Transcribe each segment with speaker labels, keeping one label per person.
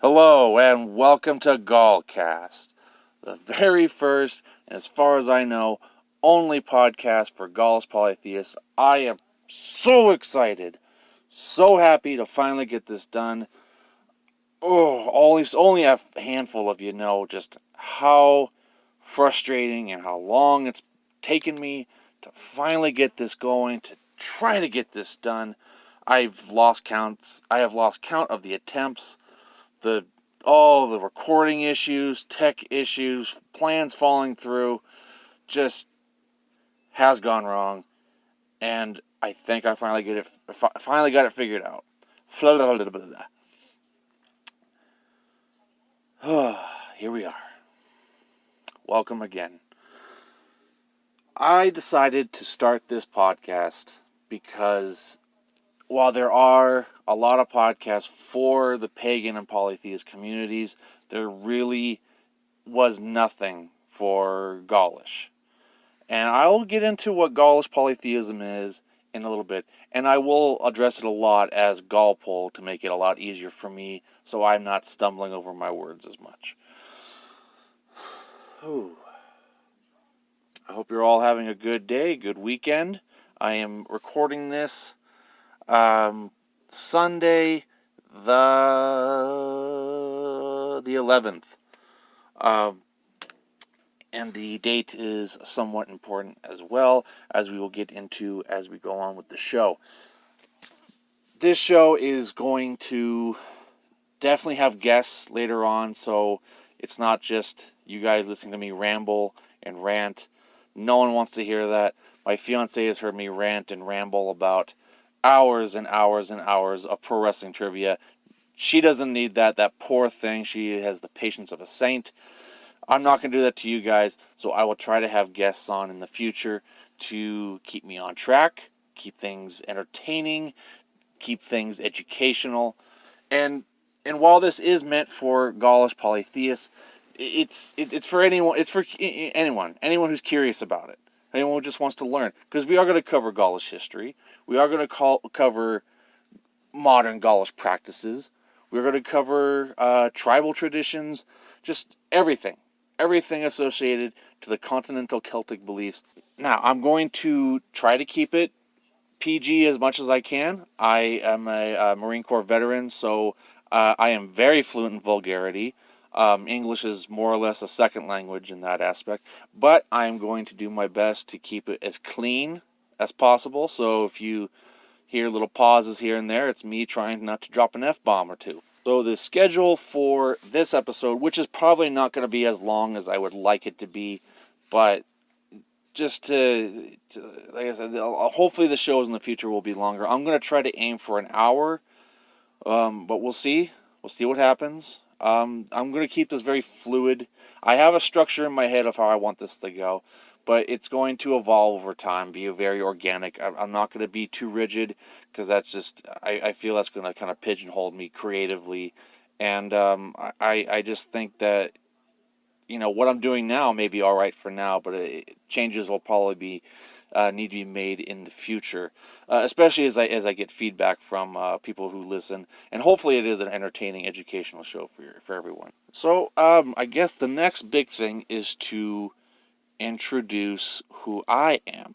Speaker 1: Hello and welcome to GaulCast, the very first, and as far as I know, only podcast for Gaulish Polytheists. I am so excited, so happy to finally get this done. Only a handful of you know just how frustrating and how long it's taken me to finally get this going, to try to get this done. I have lost count of the attempts, the recording issues, tech issues, plans falling through, just has gone wrong, and I think I finally got it figured out. Here we are. Welcome again. I decided to start this podcast because while there are a lot of podcasts for the pagan and polytheist communities, there really was nothing for Gaulish. And I'll get into what Gaulish Polytheism is in a little bit, and I will address it a lot as GaulPol to make it a lot easier for me so I'm not stumbling over my words as much. I hope you're all having a good day, good weekend. I am recording this Sunday, the 11th. And the date is somewhat important as well, as we will get into as we go on with the show. This show is going to definitely have guests later on, so it's not just you guys listening to me ramble and rant. No one wants to hear that. My fiance has heard me rant and ramble about hours and hours and hours of pro wrestling trivia. She doesn't need that. That poor thing. She has the patience of a saint. I'm not going to do that to you guys, so I will try to have guests on in the future to keep me on track, keep things entertaining, keep things educational. And while this is meant for Gaulish Polytheists, it's for anyone. It's for anyone who's curious about it. Anyone who just wants to learn, because we are going to cover Gaulish history. We are going to cover modern Gaulish practices. We're going to cover tribal traditions, just everything associated to the continental Celtic beliefs. Now, I'm going to try to keep it PG as much as I can. I am a Marine Corps veteran, so I am very fluent in vulgarity. English is more or less a second language in that aspect, but I'm going to do my best to keep it as clean as possible. So if you hear little pauses here and there, it's me trying not to drop an F-bomb or two. So the schedule for this episode, which is probably not going to be as long as I would like it to be, but just to like I said, hopefully the shows in the future will be longer. I'm going to try to aim for an hour, but we'll see. We'll see what happens. I'm going to keep this very fluid. I have a structure in my head of how I want this to go, but it's going to evolve over time, be very organic. I'm not going to be too rigid, because that's just, I feel that's going to kind of pigeonhole me creatively. And I just think that, what I'm doing now may be all right for now, but changes will probably be need to be made in the future, especially as I get feedback from people who listen, and hopefully it is an entertaining, educational show for everyone. So I guess the next big thing is to introduce who I am.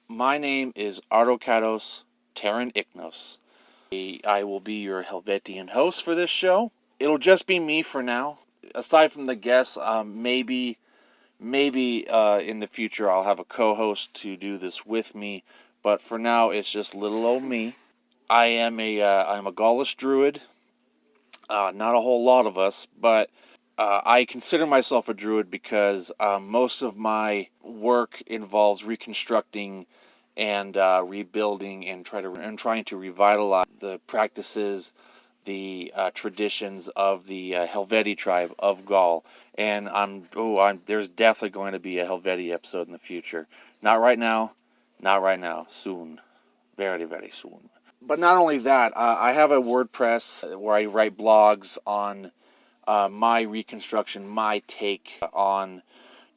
Speaker 1: My name is Artocatos Taranicnos. I will be your Helvetian host for this show. It'll just be me for now. Aside from the guests, maybe in the future I'll have a co-host to do this with me. But for now, it's just little old me. I'm a Gaulish druid. Not a whole lot of us, but I consider myself a druid because most of my work involves reconstructing and rebuilding and trying to revitalize the practices, the traditions of the Helvetii tribe of Gaul. And there's definitely going to be a Helvetii episode in the future. Not right now, soon, very, very soon. But not only that, I have a WordPress where I write blogs on my reconstruction, my take on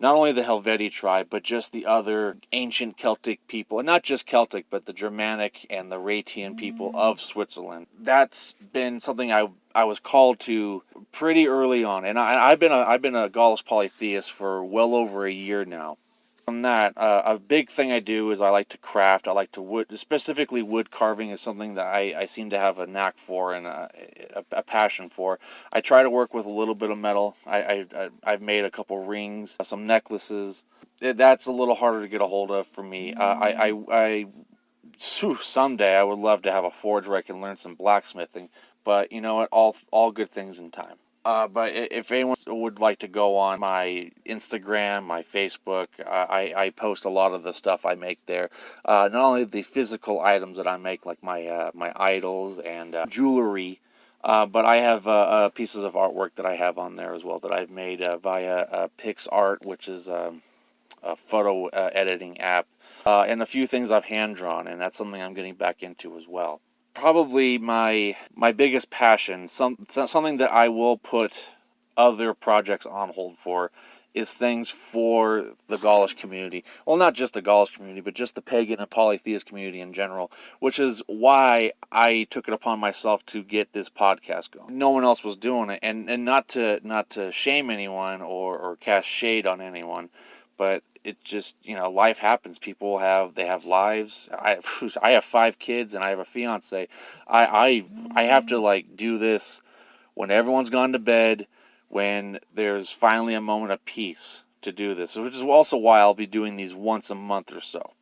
Speaker 1: not only the Helvetii tribe, but just the other ancient Celtic people, and not just Celtic, but the Germanic and the Ratian people of Switzerland. That's been something I was called to pretty early on, and I've been a Gaulish Polytheist for well over a year now. From that, a big thing I do is I like to craft. I like to specifically wood carving is something that I seem to have a knack for and a passion for. I try to work with a little bit of metal. I've made a couple rings, some necklaces. That's a little harder to get a hold of for me. Someday I would love to have a forge where I can learn some blacksmithing. But you know what? All good things in time. But if anyone would like to go on my Instagram, my Facebook, I post a lot of the stuff I make there. Not only the physical items that I make, like my idols and jewelry, but I have pieces of artwork that I have on there as well that I've made via PixArt, which is a photo editing app, and a few things I've hand drawn, and that's something I'm getting back into as well. Probably my biggest passion, something that I will put other projects on hold for, is things for the Gaulish community. Well, not just the Gaulish community, but just the pagan and polytheist community in general, which is why I took it upon myself to get this podcast going. No one else was doing it, and not to shame anyone or cast shade on anyone, but it just, life happens. People have lives. I have 5 kids and I have a fiance. I have to do this when everyone's gone to bed, when there's finally a moment of peace to do this. Which is also why I'll be doing these once a month or so.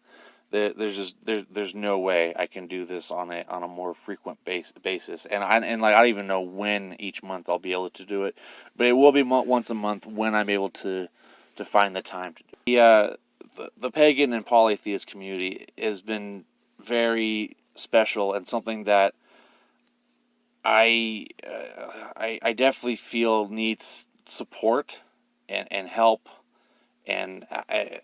Speaker 1: There's no way I can do this on a more frequent basis, and I don't even know when each month I'll be able to do it, but it will be once a month when I'm able to find the time to do it. The pagan and polytheist community has been very special and something that I definitely feel needs support and help and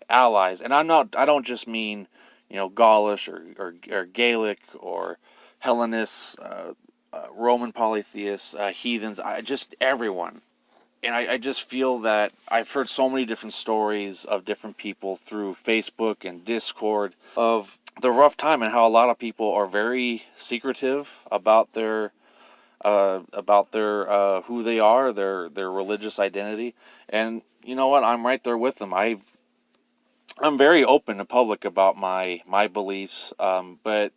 Speaker 1: allies. And I don't just mean Gaulish or Gaelic or Hellenists, Roman polytheists, heathens. Just everyone. And I just feel that I've heard so many different stories of different people through Facebook and Discord of the rough time and how a lot of people are very secretive about their who they are, their religious identity. And you know what? I'm right there with them. I'm very open to public about my beliefs, but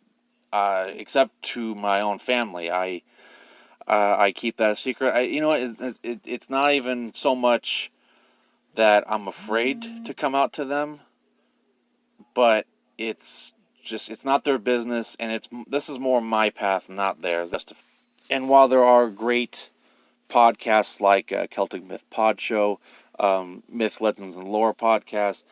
Speaker 1: except to my own family, I keep that a secret. It's not even so much that I'm afraid to come out to them, but it's not their business, and this is more my path, not theirs. And while there are great podcasts like Celtic Myth Pod Show, Myth, Legends, and Lore Podcast,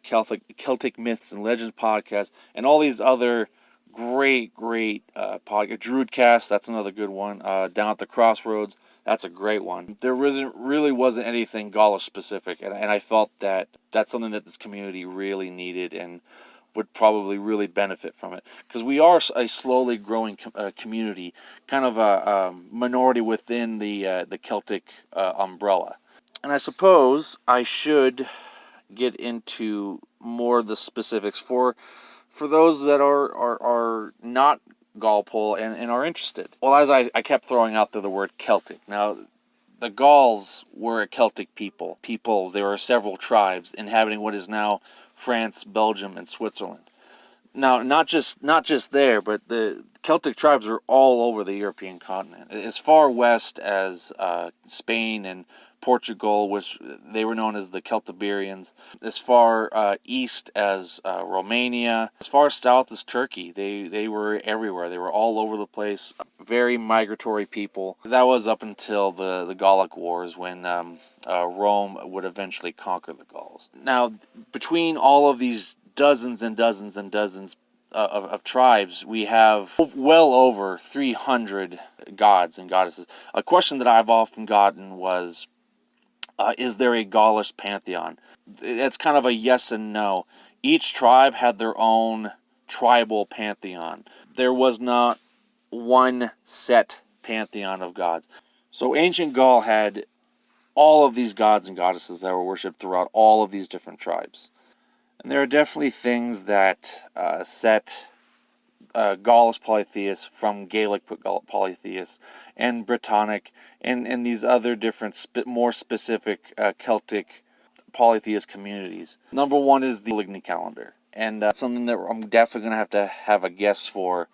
Speaker 1: Celtic Myths and Legends Podcast, and all these other great podcast, Druidcast, that's another good one. Down at the Crossroads, that's a great one. There really wasn't anything Gaulish specific, and I felt that that's something that this community really needed and would probably really benefit from it, because we are a slowly growing community, kind of a minority within the Celtic umbrella. And I suppose I should get into more of the specifics for those that are not GaulPol and are interested. Well, as I kept throwing out there the word Celtic. Now, the Gauls were a Celtic peoples. There were several tribes inhabiting what is now France, Belgium, and Switzerland. Now, not just there, but the Celtic tribes were all over the European continent, as far west as Spain and Portugal, which they were known as the Celtiberians, as far east as Romania, as far south as Turkey. They were everywhere. They were all over the place. Very migratory people. That was up until the Gallic Wars, when Rome would eventually conquer the Gauls. Now, between all of these dozens and dozens and dozens of tribes, we have well over 300 gods and goddesses. A question that I've often gotten was, is there a Gaulish Pantheon? It's kind of a yes and no. Each tribe had their own tribal pantheon. There was not one set pantheon of gods. So ancient Gaul had all of these gods and goddesses that were worshipped throughout all of these different tribes. And there are definitely things that set Gaulish polytheists from Gaelic polytheists and Brittonic and these other different more specific Celtic polytheist communities. Number one is the Ligny calendar, and something that I'm definitely going to have a guess for,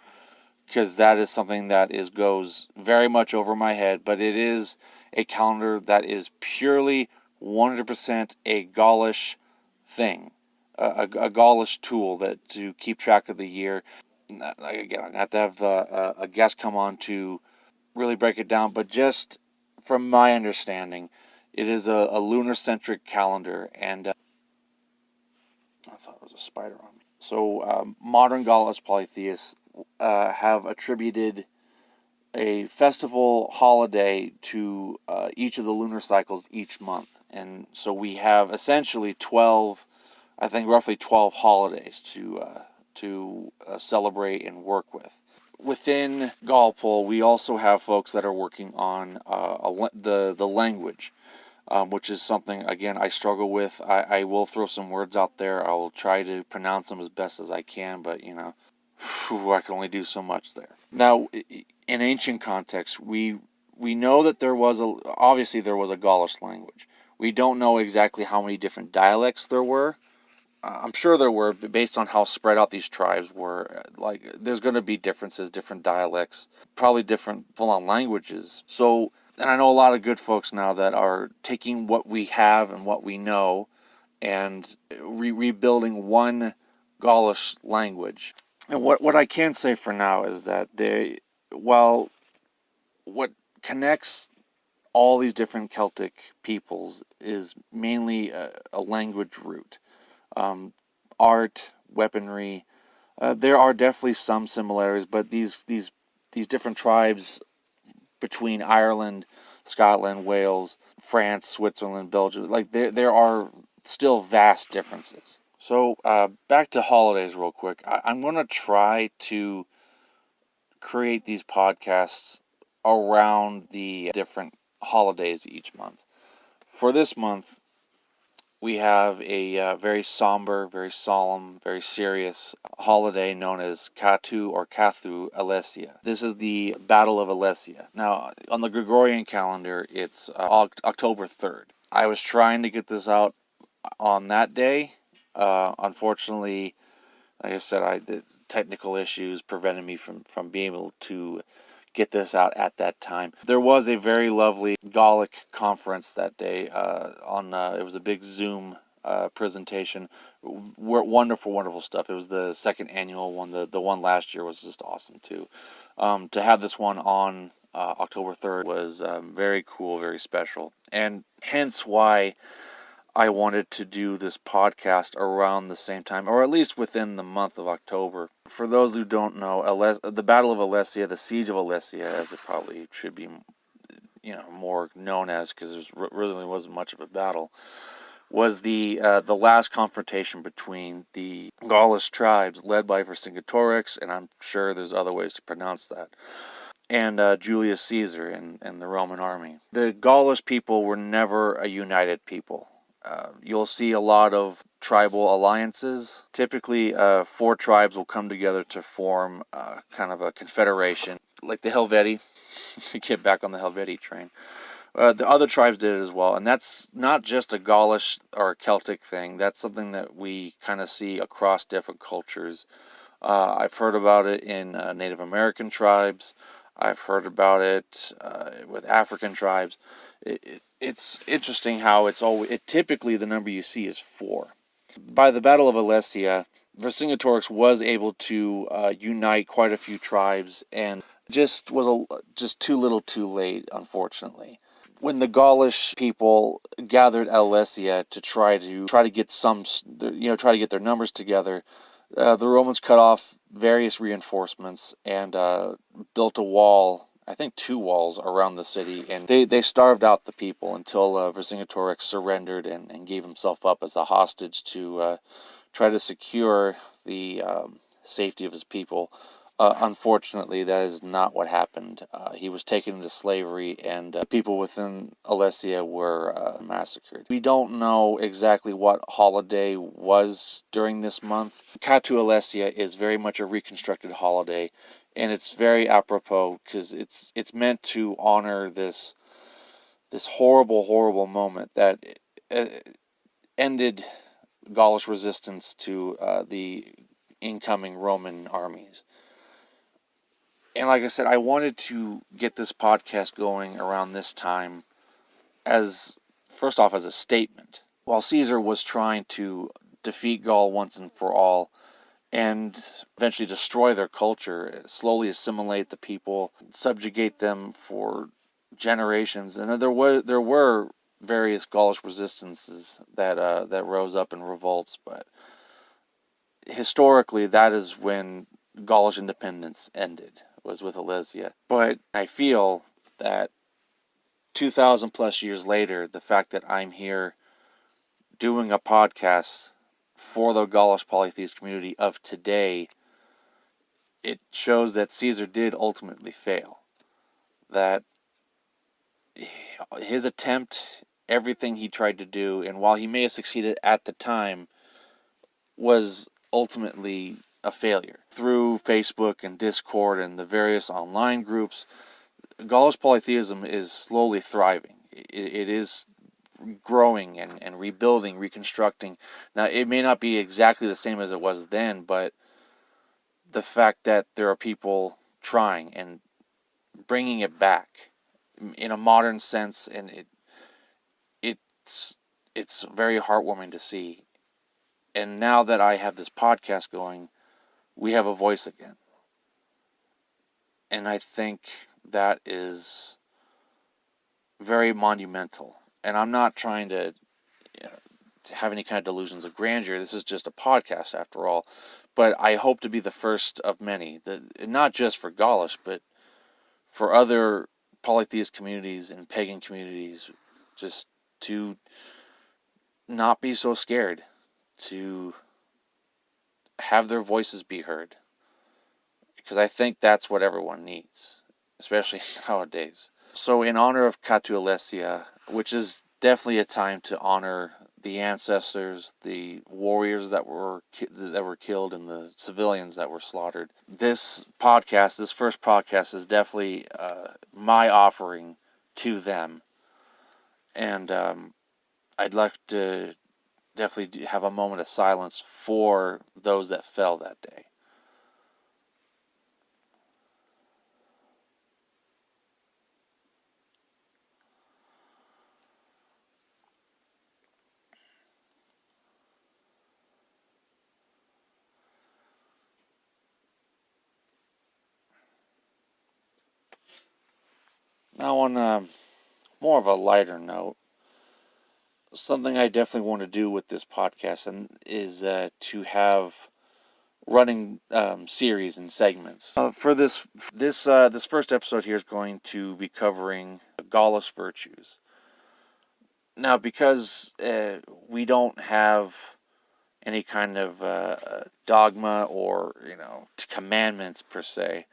Speaker 1: because that is something that goes very much over my head, but it is a calendar that is purely 100% a Gaulish thing, a Gaulish tool that to keep track of the year. Again, I have to have a guest come on to really break it down, but just from my understanding, it is a lunar-centric calendar, and I thought it was a spider on me. So modern Gaulish polytheists have attributed a festival holiday to each of the lunar cycles each month, and so we have essentially 12, I think roughly 12 holidays to celebrate and work with. Within GaulPol, we also have folks that are working on the language, which is something, again, I struggle with. I will throw some words out there. I'll try to pronounce them as best as I can, but, I can only do so much there. Now, in ancient context, we know that obviously there was a Gaulish language. We don't know exactly how many different dialects there were. I'm sure there were, based on how spread out these tribes were. There's going to be differences, different dialects, probably different full-on languages. So, and I know a lot of good folks now that are taking what we have and what we know and rebuilding one Gaulish language. And what I can say for now is that while what connects all these different Celtic peoples is mainly a language root. Art, weaponry, there are definitely some similarities, but these different tribes between Ireland, Scotland, Wales, France, Switzerland, Belgium, there are still vast differences. So back to holidays real quick. I'm going to try to create these podcasts around the different holidays each month. For this month, we have a very somber, very solemn, very serious holiday known as Catu or Catu Alesia. This is the Battle of Alesia. Now, on the Gregorian calendar, it's October 3rd. I was trying to get this out on that day. Unfortunately, like I said, the technical issues prevented me from being able to get this out at that time. There was a very lovely Gallic conference that day. It was a big Zoom presentation. Wonderful stuff. It was the second annual one. The one last year was just awesome too. To have this one on October 3rd was very cool, very special, and hence why I wanted to do this podcast around the same time, or at least within the month of October. For those who don't know, the Battle of Alesia, the Siege of Alesia, as it probably should be, more known as, because there really wasn't much of a battle, was the last confrontation between the Gaulish tribes, led by Vercingetorix, and I'm sure there's other ways to pronounce that, and Julius Caesar and the Roman army. The Gaulish people were never a united people. You'll see a lot of tribal alliances. Typically, 4 tribes will come together to form kind of a confederation, like the Helvetii, to get back on the Helvetii train. The other tribes did it as well, and that's not just a Gaulish or Celtic thing. That's something that we kind of see across different cultures. I've heard about it in Native American tribes. I've heard about it with African tribes. It's interesting how typically the number you see is 4. By the Battle of Alesia, Vercingetorix was able to unite quite a few tribes, and just was just too little too late, unfortunately. When the Gaulish people gathered at Alesia to try to get try to get their numbers together, the Romans cut off various reinforcements and built a wall, I think 2 walls around the city, and they starved out the people until Vercingetorix surrendered and gave himself up as a hostage to try to secure the safety of his people. Unfortunately, that is not what happened. He was taken into slavery, and people within Alesia were massacred. We don't know exactly what holiday was during this month. Catu Alesia is very much a reconstructed holiday, and it's very apropos because it's meant to honor this horrible moment that ended Gaulish resistance to the incoming Roman armies. And like I said, I wanted to get this podcast going around this time first off, as a statement. While Caesar was trying to defeat Gaul once and for all, and eventually destroy their culture, slowly assimilate the people, subjugate them for generations, and there were various Gaulish resistances that rose up in revolts, but historically, that is when Gaulish independence ended, was with Alesia. But I feel that 2,000 plus years later, the fact that I'm here doing a podcast for the Gaulish Polytheist community of today, it shows that Caesar did ultimately fail. That his attempt, everything he tried to do, and while he may have succeeded at the time, was ultimately a failure. Through Facebook and Discord and the various online groups, Gaulish Polytheism is slowly thriving. It is growing and rebuilding, reconstructing. Now, it may not be exactly the same as it was then, but the fact that there are people trying and bringing it back in a modern sense, and it's very heartwarming to see. And now that I have this podcast going, we have a voice again. And I think that is very monumental. And I'm not trying to have any kind of delusions of grandeur. This is just a podcast after all. But I hope to be the first of many, not just for Gaulish, but for other polytheist communities and pagan communities, just to not be so scared, to have their voices be heard. Because I think that's what everyone needs, especially nowadays. So in honor of Catu Alesia, which is definitely a time to honor the ancestors, the warriors that were killed, and the civilians that were slaughtered, this first podcast, is definitely my offering to them. And I'd like to definitely have a moment of silence for those that fell that day. Now, on more of a lighter note, something I definitely want to do with this podcast is to have running series and segments. For this first episode here is going to be covering Gollus Virtues. Now, because we don't have any kind of dogma or commandments per se,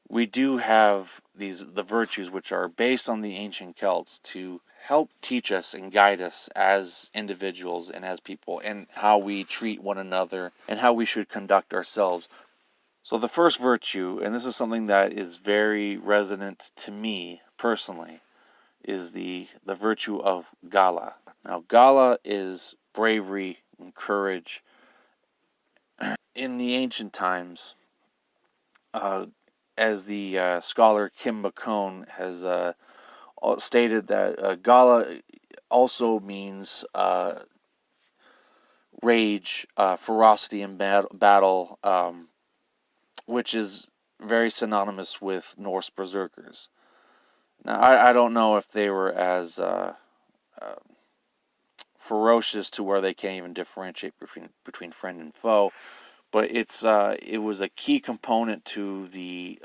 Speaker 1: we do have the virtues which are based on the ancient Celts to help teach us and guide us as individuals and as people, and how we treat one another and how we should conduct ourselves. So the first virtue, and this is something that is very resonant to me personally, is the virtue of Galâ. Now, Galâ is bravery and courage. In the ancient times, as the scholar Kim McCone has stated, that Galâ also means rage, ferocity in battle, which is very synonymous with Norse berserkers. Now, I don't know if they were as ferocious to where they can't even differentiate between friend and foe, but it was a key component to the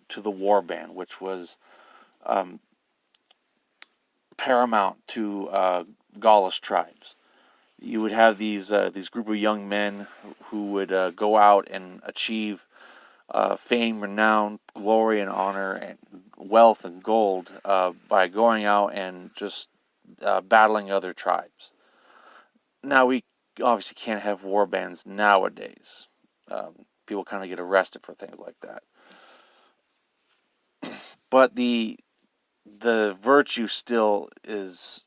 Speaker 1: warband, which was paramount to Gaulish tribes. You would have these group of young men who would go out and achieve fame, renown, glory, and honor, and wealth and gold by going out and just battling other tribes. Now, we obviously can't have war bands nowadays. People kind of get arrested for things like that. But the virtue still is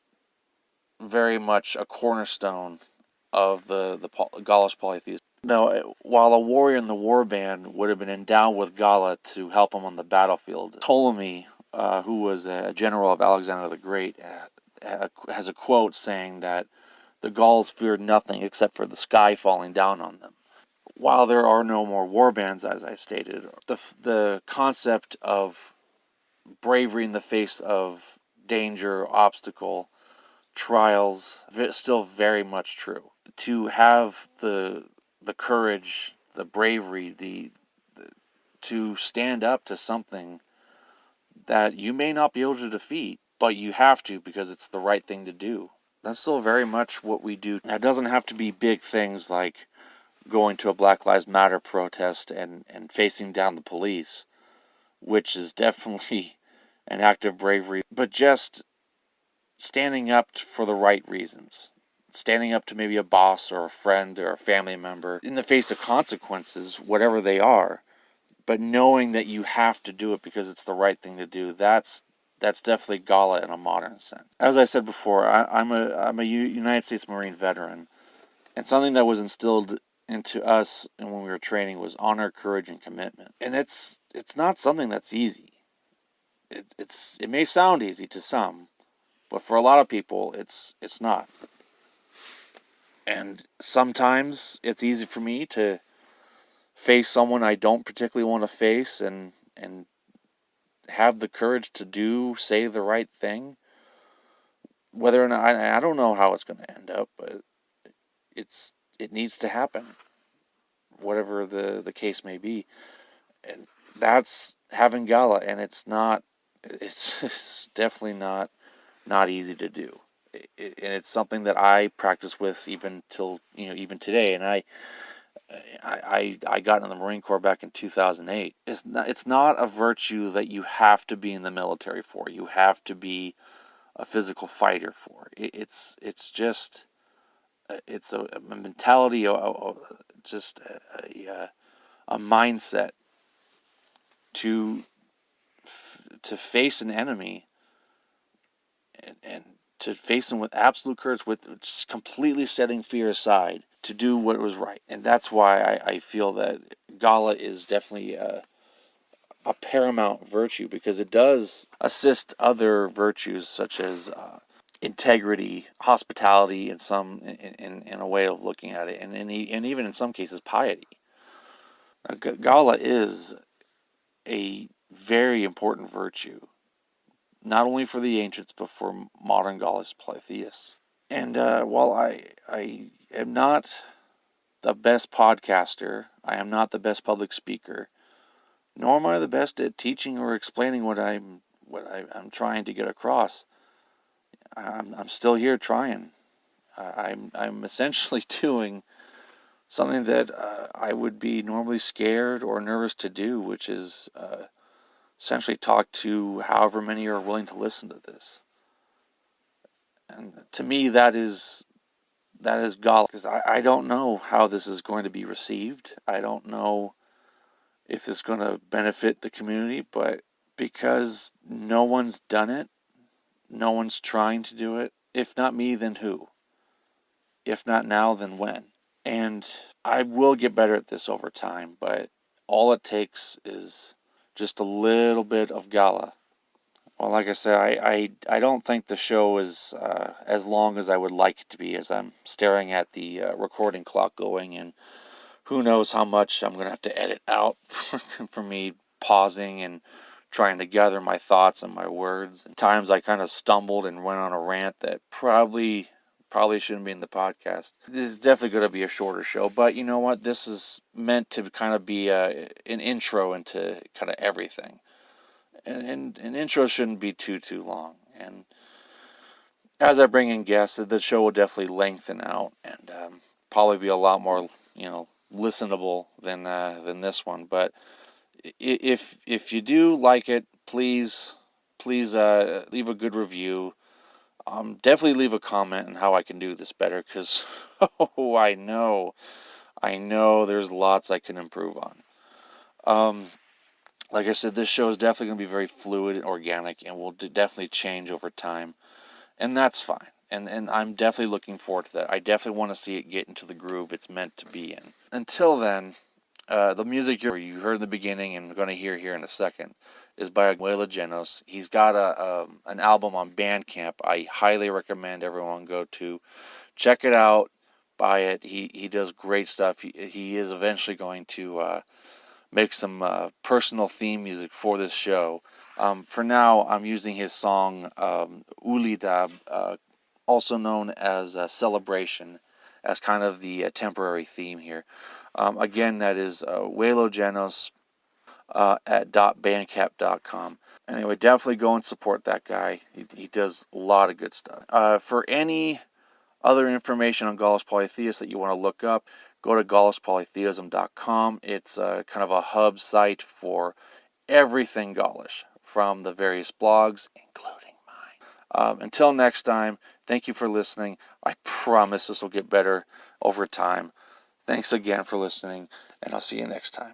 Speaker 1: very much a cornerstone of the Gaulish Polytheism. Now, while a warrior in the warband would have been endowed with Galâ to help him on the battlefield, Ptolemy, who was a general of Alexander the Great, has a quote saying that the Gauls feared nothing except for the sky falling down on them. While there are no more warbands, as I stated, the concept of bravery in the face of danger, obstacle, trials, still very much true. To have the courage, the bravery, to stand up to something that you may not be able to defeat, but you have to because it's the right thing to do. That's still very much what we do. It doesn't have to be big things like going to a Black Lives Matter protest and facing down the police, which is definitely an act of bravery, but just standing up for the right reasons. Standing up to maybe a boss or a friend or a family member in the face of consequences, whatever they are, but knowing that you have to do it because it's the right thing to do. That's definitely Galâ in a modern sense. As I said before, I'm a United States Marine veteran, and something that was instilled into us and when we were training was honor, courage, and commitment. And it's not something that's easy. It may sound easy to some, but for a lot of people, it's not. And sometimes it's easy for me to face someone I don't particularly want to face and have the courage to say the right thing. Whether or not, I don't know how it's going to end up, but it needs to happen, whatever the case may be. And that's having Galâ, and it's definitely not easy to do. And it's something that I practice with even today. And I got in the Marine Corps back in 2008. It's not a virtue that you have to be in the military for. You have to be a physical fighter for. It's just it's a mentality, just a mindset to face an enemy and to face them with absolute courage, with just completely setting fear aside to do what was right. And that's why I feel that Galâ is definitely a paramount virtue, because it does assist other virtues such as integrity, hospitality, in a way of looking at it, and even in some cases piety. Galâ is a very important virtue, not only for the ancients, but for modern Gaulish Polytheists. And while I am not the best podcaster, I am not the best public speaker, nor am I the best at teaching or explaining what I'm trying to get across. I'm still here trying. I'm essentially doing something that I would be normally scared or nervous to do, which is essentially talk to however many are willing to listen to this. And to me, that is Gollus, because I don't know how this is going to be received. I don't know if it's going to benefit the community, but because no one's done it, no one's trying to do it. If not me, then who? If not now, then when? And I will get better at this over time, but all it takes is just a little bit of Galâ. Well, like I said, I don't think the show is as long as I would like it to be, as I'm staring at the recording clock going, and who knows how much I'm going to have to edit out for me pausing and trying to gather my thoughts and my words. At times I kind of stumbled and went on a rant that probably shouldn't be in the podcast. This is definitely going to be a shorter show, but you know what? This is meant to kind of be an intro into kind of everything. And an intro shouldn't be too long. And as I bring in guests, the show will definitely lengthen out and probably be a lot more, listenable than this one. But if you do like it, please leave a good review. Definitely leave a comment on how I can do this better, because I know there's lots I can improve on. Like I said, this show is definitely going to be very fluid and organic, and will definitely change over time, and that's fine. And I'm definitely looking forward to that. I definitely want to see it get into the groove it's meant to be in. Until then, the music you heard in the beginning and going to hear here in a second is by Ûailogenos. He's got an album on Bandcamp. I highly recommend everyone go to check it out, buy it. He does great stuff. He is eventually going to make some personal theme music for this show. For now, I'm using his song Ûailogenos, also known as Celebration, as kind of the temporary theme here. Again, that is Ûailogenos at .bandcamp.com. Anyway, definitely go and support that guy. He does a lot of good stuff. For any other information on Gaulish Polytheism that you want to look up, go to GaulishPolytheism.com. It's kind of a hub site for everything Gaulish, from the various blogs, including mine. Until next time, thank you for listening. I promise this will get better over time. Thanks again for listening, and I'll see you next time.